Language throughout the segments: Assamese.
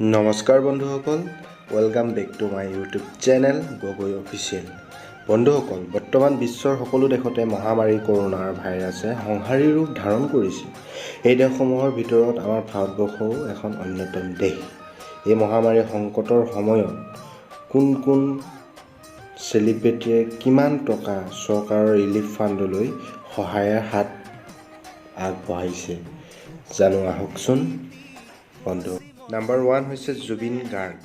নমস্কাৰ বন্ধুসকল, welcome back to my YouTube channel Gogoi official. বন্ধুসকল, বৰ্তমান বিশ্বৰ সকলো দেশতে মহামাৰী কৰোনাৰ ভাইৰাছে সংহাৰী ৰূপ ধাৰণ কৰিছে। এই দেশসমূহৰ ভিতৰত আমাৰ ভাৰতবৰ্ষও এখন অন্যতম দেশ। এই মহামাৰী সংকটৰ সময়ত কোন চেলিব্ৰিটিয়ে কিমান টকা চৰকাৰৰ ৰিলিফ ফাণ্ডলৈ সহায়ৰ হাত আগবঢ়াইছে জানো আহকচোন বন্ধু। নাম্বাৰ 1 হৈছে জুবিন গাৰ্গ।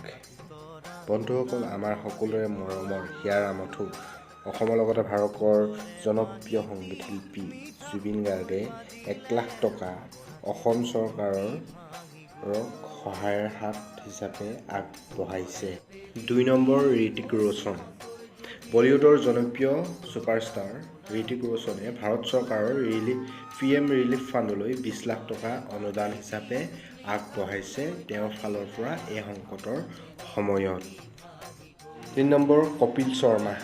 বন্ধুসকল, আমাৰ সকলোৰে মৰমৰ হিয়াৰ আমঠু অসমৰ লগতে ভাৰতৰ জনপ্ৰিয় সংগীত শিল্পী জুবিন গাৰ্গে 1 লাখ টকা অসম চৰকাৰৰ সহায়ৰ হাত হিচাপে আগবঢ়াইছে। 2 নম্বৰ, ঋতিক ৰোশন। বলিউডৰ জনপ্ৰিয় ছুপাৰষ্টাৰ ঋতিক ৰোশনে ভাৰত চৰকাৰৰ PM ৰিলিফ ফাণ্ডলৈ 20 লাখ টকা অনুদান হিচাপে আগবঢ়াইছে তেওঁৰ ফালৰ পৰা এই সংকটৰ সময়ত। 3 নম্বৰ, কপিল শৰ্মা।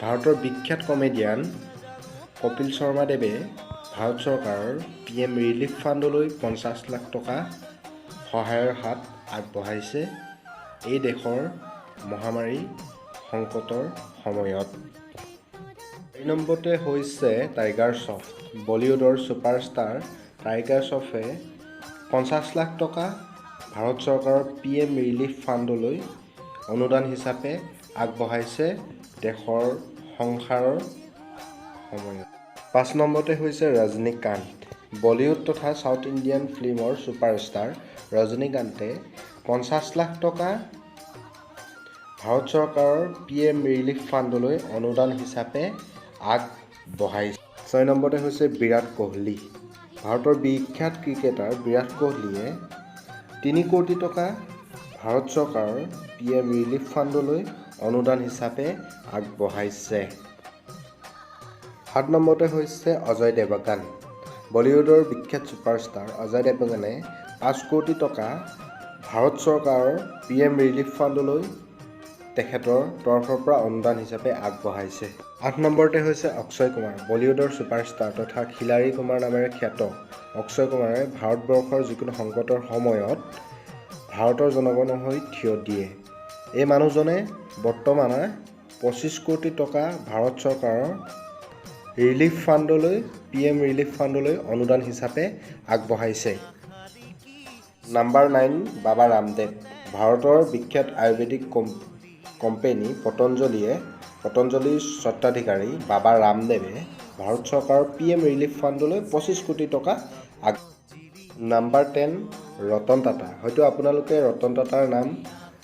ভাৰতৰ বিখ্যাত কমেডিয়ান কপিল শৰ্মা দেৱে ভাৰত চৰকাৰৰ PM ৰিলিফ ফাণ্ডলৈ 50 লাখ টকা সহায়ৰ হাত আগবঢ়াইছে এই দেশৰ মহামাৰী সংকটৰ সময়ত। 4 নম্বৰতে হৈছে টাইগাৰ শ্ৰফ। বলিউডৰ ছুপাৰষ্টাৰ টাইগাৰ শ্ৰফে 50 লাখ টকা ভাৰত চৰকাৰৰ PM ৰিলিফ ফাণ্ডলৈ অনুদান হিচাপে আগবঢ়াইছে দেশৰ সংসাৰৰ সময়ত। 5 নম্বৰতে হৈছে ৰজনীকান্ত। বলিউড তথা সাউথ ইণ্ডিয়ান ফিল্মৰ ছুপাৰষ্টাৰ ৰজনীকান্তে 50 লাখ টকা ভাৰত চৰকাৰৰ PM ৰিলিফ ফাণ্ডলৈ অনুদান হিচাপে আগবঢ়াইছে। 6 নম্বৰতে হৈছে বিৰাট কোহলি। ভাৰতৰ বিখ্যাত ক্ৰিকেটাৰ বিৰাট কোহলিয়ে 3 কোটি টকা ভাৰত চৰকাৰৰ PM ৰিলিফ ফাণ্ডলৈ অনুদান হিচাপে আগবঢ়াইছে। 7 নম্বৰতে হৈছে অজয় দেৱগান। বলিউডৰ বিখ্যাত ছুপাৰষ্টাৰ অজয় দেৱগানে 5 কোটি টকা ভাৰত চৰকাৰৰ PM ৰিলিফ ফাণ্ডলৈ তেখেতৰ তৰফৰ পৰা অনুদান হিচাপে আগবঢ়াইছে। 8 নম্বৰতে হৈছে অক্ষয় কুমাৰ। বলিউডৰ ছুপাৰষ্টাৰ তথা খিলাৰী কুমাৰ নামেৰে খ্যাত অক্ষয় কুমাৰে ভাৰতবৰ্ষৰ যিকোনো সংকটৰ সময়ত ভাৰতৰ জনগণৰ হৈ থিয় দিয়ে। এই মানুহজনে বৰ্তমানে 25 কোটি টকা ভাৰত চৰকাৰৰ ৰিলিফ ফাণ্ডলৈ PM ৰিলিফ ফাণ্ডলৈ অনুদান হিচাপে আগবঢ়াইছে। নাম্বাৰ 9, বাবা ৰামদেৱ। ভাৰতৰ বিখ্যাত আয়ুৰ্বেদিক কোম্পানী পতঞ্জলিৰ স্বত্বাধিকাৰী বাবা ৰামদেৱে ভাৰত চৰকাৰৰ PM ৰিলিফ ফাণ্ডলৈ 25 কোটি টকা নাম্বাৰ 10, ৰতন টাটা। হয়তো আপোনালোকে ৰতন টাটাৰ নাম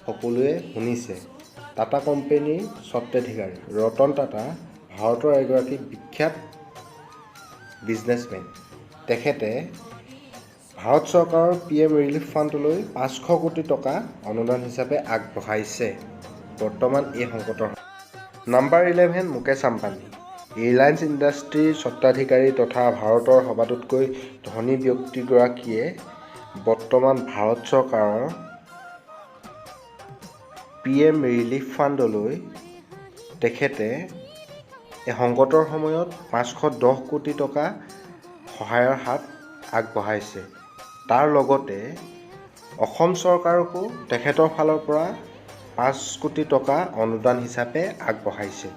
সকলোৱে শুনিছে। টাটা কোম্পানীৰ স্বত্বাধিকাৰী ৰতন টাটা ভাৰতৰ এগৰাকী বিখ্যাত বিজনেছমেন। তেখেতে ভাৰত চৰকাৰৰ PM ৰিলিফ ফাণ্ডলৈ 500 কোটি টকা অনুদান হিচাপে আগবঢ়াইছে বৰ্তমান এই সংকটৰ। নাম্বাৰ 11, মুকেশ আম্বানী। ৰিলায়েন্স ইণ্ডাষ্ট্ৰীৰ স্বত্বাধিকাৰী তথা ভাৰতৰ সবাতোকৈ ধনী ব্যক্তিগৰাকীয়ে বৰ্তমান ভাৰত চৰকাৰৰ PM ৰিলিফ ফাণ্ডলৈ তেখেতে এই সংকটৰ সময়ত 510 কোটি টকা সহায়ৰ হাত আগবঢ়াইছে। তাৰ লগতে অসম চৰকাৰকো তেখেতৰ ফালৰ পৰা 5 কোটি টকা অনুদান হিচাপে আগবঢ়াইছে।